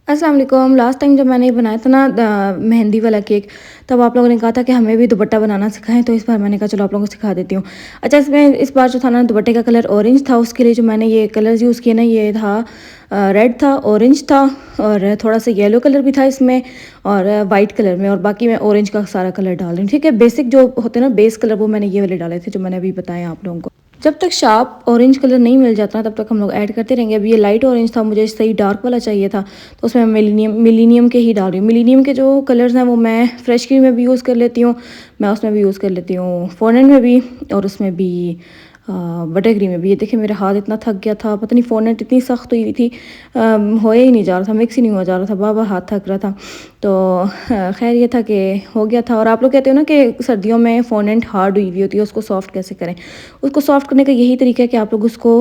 अस्सलाम वालेकुम। Last time जब मैंने ये बनाया था ना मेहंदी वाला केक, तब आप लोगों ने कहा था कि हमें भी दुपट्टा बनाना सिखाएं, तो इस बार मैंने कहा चलो आप लोगों को सिखा देती हूँ। अच्छा, इसमें इस बार जो था ना दुपट्टे का कलर ऑरेंज था। उसके लिए जो मैंने ये कलर्स यूज़ किए ना, ये था रेड था, ऑरेंज था और थोड़ा सा येलो कलर भी था इसमें और वाइट कलर में, और बाकी मैं ऑरेंज का सारा कलर डाल रही हूँ। ठीक है, बेसिक जो होते हैं ना बेस कलर, वो मैंने ये वाले डाले थे जो मैंने अभी बताया आप लोगों को। जब तक शार्प ऑरेंज कलर नहीं मिल जाता तब तक हम लोग ऐड करते रहेंगे। अभी ये लाइट ऑरेंज था, मुझे सही डार्क वाला चाहिए था, तो उसमें मैं मिलीनियम के ही डाल रही हूँ। मिलीनियम के जो कलर्स हैं वो मैं फ्रेश क्रीम में भी यूज़ कर लेती हूँ, मैं उसमें भी यूज़ कर लेती हूँ फ़ॉन्डेंट में भी, और उसमें भी बटर क्रीम में भी। ये देखिए मेरा हाथ इतना थक गया था, पता नहीं फ़ॉन्डेंट इतनी सख्त हुई थी, होया ही नहीं जा रहा था, मिक्स ही नहीं हुआ जा रहा था, बार बार हाथ थक रहा था। तो खैर ये था कि हो गया था। और आप लोग कहते हो ना कि सर्दियों में फ़ॉन्डेंट हार्ड हुई हुई होती है, उसको सॉफ्ट कैसे करें। उसको सॉफ्ट करने का यही तरीका है कि आप लोग उसको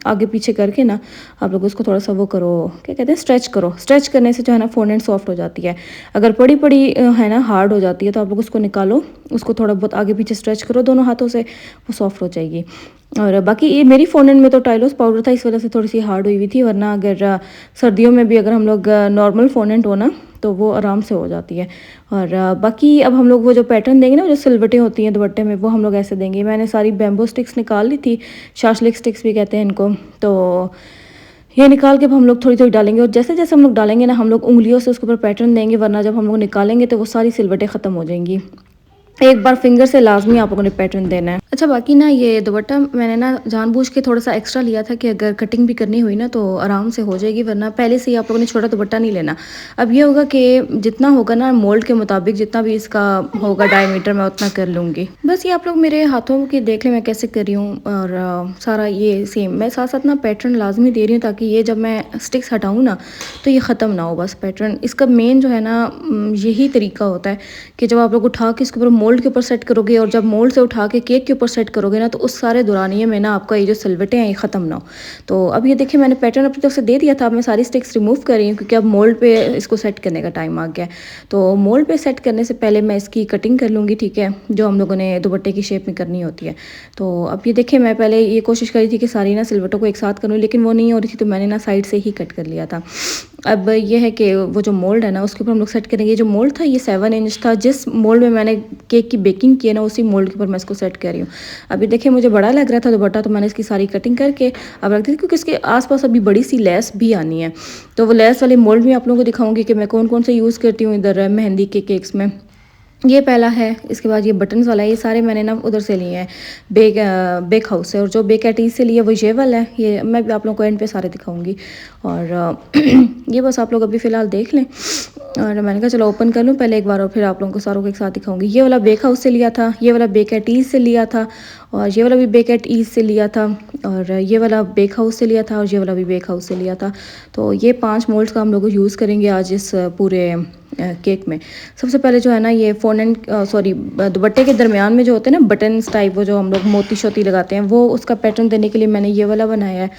आगे पीछे करके ना, आप लोग उसको थोड़ा सा वो करो, क्या कहते हैं, स्ट्रेच करो। स्ट्रेच करने से जो है ना फ़ॉन्डेंट सॉफ्ट हो जाती है। अगर पड़ी पड़ी है ना हार्ड हो जाती है, तो आप लोग उसको निकालो, उसको थोड़ा बहुत आगे पीछे स्ट्रेच करो दोनों हाथों से, वो सॉफ्ट हो जाएगी। और बाकी ये मेरी फ़ॉन्डेंट में तो टाइलोस पाउडर था, इस वजह से थोड़ी सी हार्ड हुई हुई थी, वरना अगर सर्दियों में भी अगर हम लोग नॉर्मल फ़ॉन्डेंट हो ना, तो वो आराम से हो जाती है। और बाकी अब हम लोग वो जो पैटर्न देंगे ना, जो सिलवटें होती हैं दुपट्टे में, वो हम लोग ऐसे देंगे। मैंने सारी बैम्बो स्टिक्स निकाल ली थी, शाशलिक स्टिक्स भी कहते हैं इनको। तो ये निकाल के अब हम लोग थोड़ी थोड़ी डालेंगे, और जैसे जैसे हम लोग डालेंगे ना, हम लोग उंगलियों से उसके ऊपर पैटर्न देंगे, वरना जब हम लोग निकालेंगे तो वो सारी सिलवटें ख़त्म हो जाएंगी। एक बार फिंगर से लाजमी आप लोगों ने पैटर्न देना है। अच्छा, बाकी ना ये दुपट्टा मैंने ना जानबूझ के थोड़ा सा एक्स्ट्रा लिया था कि अगर कटिंग भी करनी हुई ना तो आराम से हो जाएगी, वरना पहले से ही आप लोगों ने छोटा दुपट्टा नहीं लेना। अब ये होगा कि जितना होगा ना मोल्ड के मुताबिक, जितना भी इसका होगा डायमीटर, मैं उतना कर लूँगी। बस ये आप लोग मेरे हाथों की देख लें मैं कैसे कर रही हूँ, और सारा ये सेम मैं साथ साथ ना पैटर्न लाजमी दे रही हूँ, ताकि ये जब मैं स्टिक्स हटाऊँ ना तो ये ख़त्म ना हो। बस पैटर्न इसका मेन जो है ना, यही तरीका होता है कि जब आप लोग उठा के इसके ऊपर मोल्ड के ऊपर सेट करोगे, और जब मोल्ड से उठा के केक के ऊपर सेट करोगे ना, तो उस सारे दौरानिए में ना आपका ये जो सिलवटें हैं ये ख़त्म ना हो। तो अब ये देखिए मैंने पैटर्न अपनी तरफ से दे दिया था। अब मैं सारी स्टिक्स रिमूव कर रही हूँ, क्योंकि अब मोल्ड पे इसको सेट करने का टाइम आ गया है। तो मोल्ड पे सेट करने से पहले मैं इसकी कटिंग कर लूँगी, ठीक है, जो हम लोगों ने दुपट्टे की शेप में करनी होती है। तो अब ये देखिए मैं पहले ये कोशिश करी थी कि सारी ना सिलवटों को एक साथ करूँ, लेकिन वो नहीं हो रही थी, तो मैंने ना साइड से ही कट कर लिया था। अब ये है कि वो जो मोल्ड है ना, उसके ऊपर हम लोग सेट करेंगे। जो मोल्ड था ये 7 इंच था, जिस मोल्ड में मैंने केक की बेकिंग की है ना, उसी मोल्ड के ऊपर मैं इसको सेट कर रही हूँ। अभी देखिए मुझे बड़ा लग रहा था दुपट्टा, तो मैंने इसकी सारी कटिंग करके अब रख दी थी, क्योंकि इसके आसपास अभी बड़ी सी लेस भी आनी है। तो वो लेस वाले मोल्ड भी आप लोगों को दिखाऊंगी कि मैं कौन कौन से यूज़ करती हूँ इधर मेहंदी के केक्स में। ये पहला है, इसके बाद ये बटन्स वाला है, ये सारे मैंने ना उधर से लिए हैं, बेक हाउस से। और जो बेक एटीज से लिए वो ये वाला है, ये मैं भी आप लोगों को एंड पे सारे दिखाऊंगी। और ये बस आप लोग अभी फ़िलहाल देख लें, और मैंने कहा चलो ओपन कर लूँ पहले एक बार, और फिर आप लोगों को सारों को एक साथ दिखाऊंगी। ये वाला बेक हाउस से लिया था, ये वाला बेक एटीज से लिया था, और ये वाला भी बेक एटीज से लिया था, और ये वाला बेक हाउस से लिया था, और ये वाला भी बेक हाउस से लिया था। तो ये 5 मोल्ड्स का हम लोग यूज़ करेंगे आज इस पूरे केक में। सबसे पहले जो है ना, ये फ़ॉन्डेंट सॉरी दुपट्टे के दरमियान में जो होते हैं ना बटन्स टाइप, वो जो हम लोग मोती शोती लगाते हैं, वो उसका पैटर्न देने के लिए मैंने ये वाला बनाया है,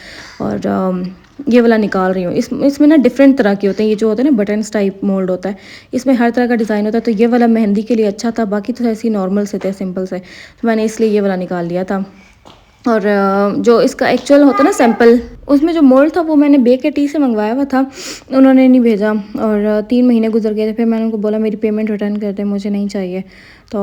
और ये वाला निकाल रही हूँ। इसमें ना डिफरेंट तरह के होते हैं, ये जो होता है ना बटन्स टाइप मोल्ड होता है, इसमें हर तरह का डिज़ाइन होता है। तो ये वाला मेहंदी के लिए अच्छा था, बाकी तो ऐसे ही नॉर्मल से थे, सिंपल से, तो मैंने इसलिए ये वाला निकाल लिया था। और जो इसका एक्चुअल होता है ना सैम्पल, उसमें जो मोल्ड था वो मैंने बेके टी से मंगवाया हुआ था, उन्होंने नहीं भेजा, और 3 महीने गुजर गए थे। फिर मैंने उनको बोला मेरी पेमेंट रिटर्न कर दें, मुझे नहीं चाहिए। तो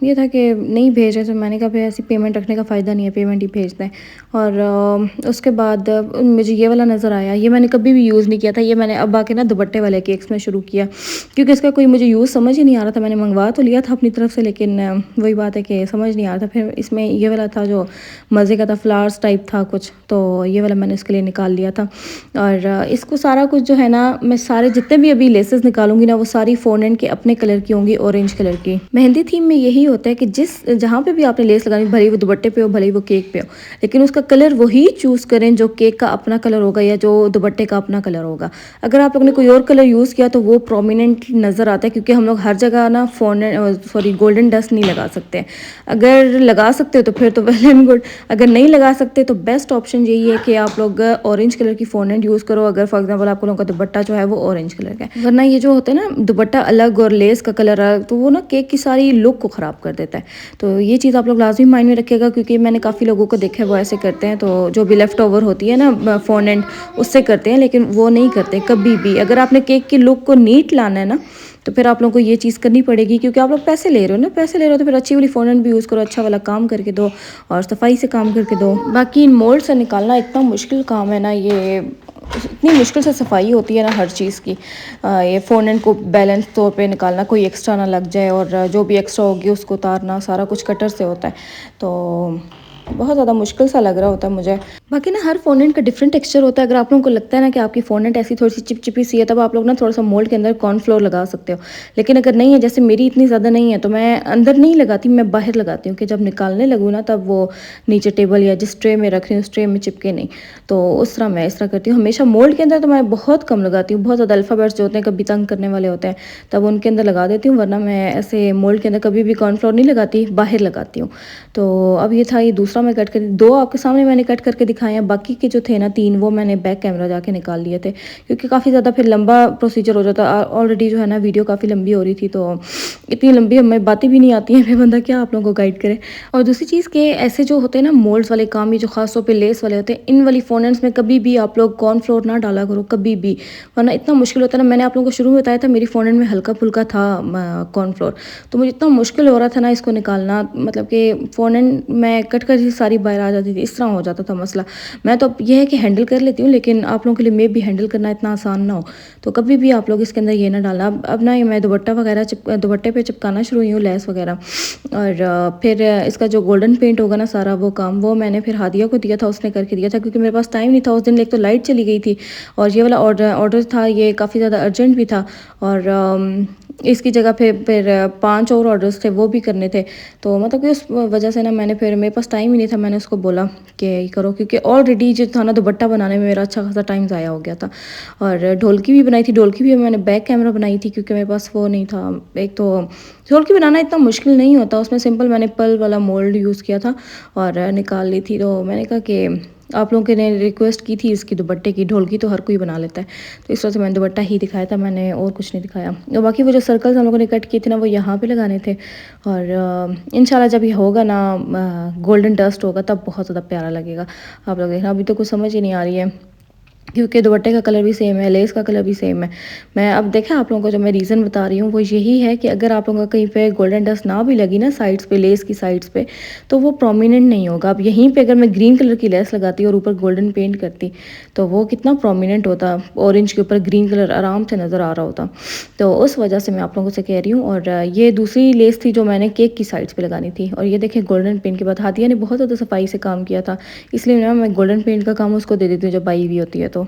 ये था कि नहीं भेजे, तो मैंने कहा फिर ऐसी पेमेंट रखने का फ़ायदा नहीं है, पेमेंट ही भेज दें। और उसके बाद मुझे ये वाला नज़र आया, ये मैंने कभी भी यूज़ नहीं किया था, ये मैंने अब आके ना दुपट्टे वाले केक्स में शुरू किया, क्योंकि इसका कोई मुझे यूज़ समझ ही नहीं आ रहा था। मैंने मंगवा तो लिया था अपनी तरफ से, लेकिन वही बात है कि समझ नहीं आ रहा था। फिर इसमें ये वाला था जो मज़े का था, फ्लावर्स टाइप था कुछ, तो ये वाला मैंने इसके लिए निकाल लिया था। और इसको सारा कुछ जो है ना, मैं सारे जितने भी अभी लेसेस निकालूंगी ना, वो सारी फ़ॉन्डेंट के अपने कलर की होंगी, ऑरेंज कलर की। मेहंदी थीम में यही होता है कि जहाँ पे भी आपने लेस लगानी, भले ही वो दुपट्टे पे हो, भले ही वो केक पे हो, लेकिन उसका कलर वही चूज़ करें जो केक का अपना कलर होगा या जो दुपट्टे का अपना कलर होगा। अगर आप लोगों ने कोई और कलर यूज़ किया तो वो प्रोमिनेंट नज़र आता है, क्योंकि हम लोग हर जगह ना गोल्डन डस्ट नहीं लगा सकते। अगर लगा सकते हो तो फिर तो वेल एंड गुड, अगर नहीं लगा सकते तो बेस्ट ऑप्शन यही है कि आप लोग लोग ऑरेंज कलर की फ़ॉन्डेंट यूज़ करो, अगर फॉर एग्जांपल आप लोगों का दुपट्टा जो है वो ऑरेंज कलर का है। वरना ये जो होता है ना दुपट्टा अलग और लेस का कलर अलग, तो वो ना केक की सारी लुक को ख़राब कर देता है। तो ये चीज़ आप लोग लाजमी माइंड में रखिएगा, क्योंकि मैंने काफ़ी लोगों को देखा है वो ऐसे करते हैं। तो जो भी लेफ़्ट ओवर होती है ना फ़ॉन्डेंट, उससे करते हैं, लेकिन वो नहीं करते कभी भी। अगर आपने केक की लुक को नीट लाना है ना, तो फिर आप लोगों को ये चीज़ करनी पड़ेगी, क्योंकि आप लोग पैसे ले रहे हो ना, पैसे ले रहे हो तो फिर अच्छी वाली फ़ॉन्डेंट भी यूज़ करो, अच्छा वाला काम करके दो और सफाई से काम करके दो। बाकी इन मोल्ड से निकालना इतना मुश्किल काम है ना, ये इतनी मुश्किल से सफाई होती है ना हर चीज़ की। ये फ़ॉन्डेंट को बैलेंस तौर पे निकालना, कोई एक्स्ट्रा ना लग जाए, और जो भी एक्स्ट्रा होगी उसको उतारना, सारा कुछ कटर से होता है। तो बहुत ज़्यादा मुश्किल सा लग रहा होता है मुझे। बाकी ना हर फ़ॉन्डेंट का डिफरेंट टेक्सचर होता है। अगर आप लोगों को लगता है ना कि आपकी फ़ॉन्डेंट ऐसी थोड़ी सी चिपचिपी सी है, तब आप लोग ना थोड़ा सा मोल्ड के अंदर कॉर्नफ्लोर लगा सकते हो। लेकिन अगर नहीं है, जैसे मेरी इतनी ज़्यादा नहीं है, तो मैं अंदर नहीं लगाती, मैं बाहर लगाती हूँ कि जब निकालने लगूँ ना तब वो नीचे टेबल या जिस ट्रे में रख रही हूँ उस ट्रे में चिपके नहीं। तो उस तरह मैं इस तरह करती हूँ हमेशा। मोल्ड के अंदर तो मैं बहुत कम लगाती हूँ, बहुत ज़्यादा अल्फ़ाबेट्स जो होते हैं कभी तंग करने वाले होते हैं तब उनके अंदर लगा देती हूँ, वरना मैं ऐसे मोल्ड के अंदर कभी भी कॉर्नफ्लोर नहीं लगाती, बाहर लगाती हूँ। तो अब ये था, ये दूसरा मैं कट कर, दो आपके सामने मैंने कट करके दिखाए हैं, बाकी के जो थे ना 3 वो मैंने बैक कैमरा जाके निकाल लिए थे, क्योंकि काफ़ी ज़्यादा फिर लंबा प्रोसीजर हो जाता। ऑलरेडी जो है ना वीडियो काफ़ी लंबी हो रही थी, तो इतनी लंबी हमें बातें भी नहीं आती हैं, फिर बंदा क्या आप लोगों को गाइड करे। और दूसरी चीज़ के ऐसे जो होते हैं ना मोल्ड्स वाले काम, ये जो खास तौर पे लेस वाले होते हैं, इन वाली फ़ॉन्डेंट्स में कभी भी आप लोग कॉर्नफ्लोर ना डाला करो कभी भी, वरना इतना मुश्किल होता है ना। मैंने आप लोगों को शुरू में बताया था मेरी फ़ॉन्डेंट में हल्का फुल्का था कॉर्नफ्लोर, तो मुझे इतना मुश्किल हो रहा था ना इसको निकालना, मतलब कि फ़ॉन्डेंट मैं कट कर ही सारी बाहर आ जाती थी, इस तरह हो जाता था मसला। मैं तो अब ये है कि हैंडल कर लेती हूँ, लेकिन आप लोगों के लिए मे भी हैंडल करना इतना आसान ना हो, तो कभी भी आप लोग इसके अंदर ये ना डालना। अब ना ये मैं दुपट्टा वगैरह दुपट्टे पे चिपकाना शुरू हुई हूँ लेस वगैरह, और फिर इसका जो गोल्डन पेंट होगा ना सारा वो काम, वो मैंने फिर हादिया को दिया था, उसने करके दिया था, क्योंकि मेरे पास टाइम नहीं था उस दिन। एक तो लाइट चली गई थी, और ये वाला ऑर्डर था ये काफ़ी ज़्यादा अर्जेंट भी था, और इसकी जगह पे फिर 5 और ऑर्डर्स थे वो भी करने थे। तो मतलब कि उस वजह से ना मैंने, फिर मेरे पास टाइम ही नहीं था, मैंने उसको बोला कि ये करो, क्योंकि ऑलरेडी जो था ना दुपट्टा बनाने में मेरा अच्छा खासा टाइम ज़ाया हो गया था। और ढोलकी भी बनाई थी, ढोलकी भी मैंने बैक कैमरा बनाई थी, क्योंकि मेरे पास वो नहीं था। एक तो ढोलकी बनाना इतना मुश्किल नहीं होता, उसमें सिंपल मैंने पल वाला मोल्ड यूज़ किया था और निकाल ली थी। तो मैंने कहा कि आप लोगों ने रिक्वेस्ट की थी इसकी दुपट्टे की, ढोलकी तो हर कोई बना लेता है, तो इस वजह से मैंने दुपट्टा ही दिखाया था, मैंने और कुछ नहीं दिखाया। और बाकी वो जो सर्कल्स हम लोगों ने कट किए थे ना, वो यहाँ पे लगाने थे। और इंशाल्लाह जब ये होगा ना गोल्डन डस्ट होगा, तब बहुत ज़्यादा प्यारा लगेगा। आप लोग देखना, अभी तो कुछ समझ ही नहीं आ रही है, क्योंकि दुपट्टे का कलर भी सेम है, लेस का कलर भी सेम है। मैं अब देखा आप लोगों को जो मैं रीज़न बता रही हूँ वो यही है कि अगर आप लोगों का कहीं पे गोल्डन डस्ट ना भी लगी ना साइड्स पे, लेस की साइड्स पे, तो वो प्रोमिनेंट नहीं होगा। अब यहीं पे अगर मैं ग्रीन कलर की लेस लगाती और ऊपर गोल्डन पेंट करती, तो वो कितना प्रोमिनेंट होता, ऑरेंज के ऊपर ग्रीन कलर आराम से नज़र आ रहा होता। तो उस वजह से मैं आप लोगों से कह रही हूँ। और ये दूसरी लेस थी जो मैंने केक की साइड्स पे लगानी थी, और ये देखिए गोल्डन पेंट के बाद हादिया ने बहुत ज़्यादा सफाई से काम किया था, इसलिए ना मैं गोल्डन पेंट का काम उसको दे देती हूँ जब आई हुई होती है तो।